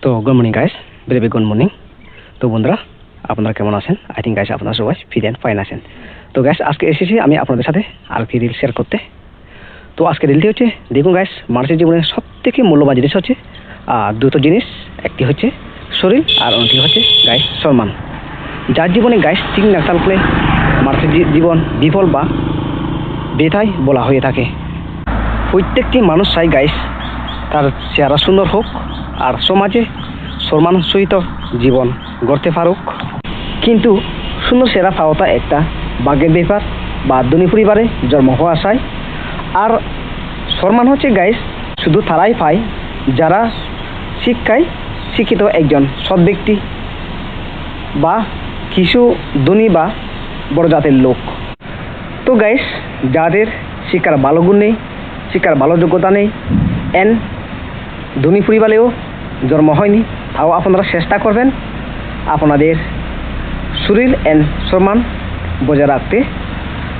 তো good morning guys, very good morning. তো বন্ধুরা, আপনারা কেমন আছেন? আই থিঙ্ক গাইস আপনারা সবাই ফিট অ্যান্ড ফাইন আছেন। তো গাইস আজকে এসেছি আমি আপনাদের সাথে আরেকটি রিল শেয়ার করতে। তো আজকে রিলটি হচ্ছে, দেখুন গাইস, মানুষের জীবনে সব থেকে মূল্যবান জিনিস হচ্ছে দুটো জিনিস। একটি হচ্ছে শরীর আর অন্যটি হচ্ছে গাইস সম্মান। যার জীবনে গাইস ঠিক না থাকলে মানুষের জীবন বিফল বা বেথাই বলা হয়ে থাকে। প্রত্যেকটি মানুষ চাই গাইস তার চেহারা সুন্দর হোক আর সমাজে সম্মান সহিত জীবন গড়তে পারুক। কিন্তু সুন্দর চেহারা পাওয়াটা একটা ভাগ্যের ব্যাপার বা ধনী পরিবারে জন্ম হওয়া চাই। আর সম্মান হচ্ছে গাইস শুধু তারাই পায় যারা শিক্ষায় শিক্ষিত একজন সৎ ব্যক্তি বা কিছু ধনী বা বড় জাতের লোক। তো গাইস যাদের শিক্ষার ভালো গুণ নেই, শিক্ষার ভালো যোগ্যতা নেই, ধনী পরিবারেও জন্ম হয়নি, তাও আপনারা চেষ্টা করবেন আপনাদের শরীর অ্যান্ড সম্মান বজায় রাখতে।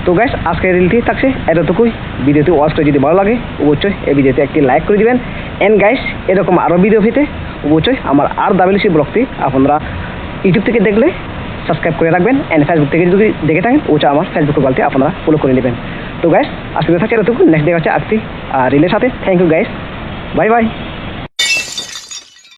তো গাইস আজকের রিলটি থাকছে এতটুকুই। ভিডিওটি ওয়াচ করে যদি ভালো লাগে অবশ্যই এই ভিডিওতে একটি লাইক করে দিবেন। অ্যান্ড গাইস এরকম আরও ভিডিও পেতে অবশ্যই আমার RWC ব্লগটি আপনারা ইউটিউব থেকে দেখলে সাবস্ক্রাইব করে রাখবেন। অ্যান্ড ফেসবুক থেকে যদি দেখে থাকেন অবশ্যই আমার ফেসবুক প্রোফাইলটি আপনারা ফলো করে নেবেন। তো গাইস আজকে থাকছে এতটুকু, নেক্সট দেখা হচ্ছে আজকে রিলের সাথে। Thank you guys, bye by.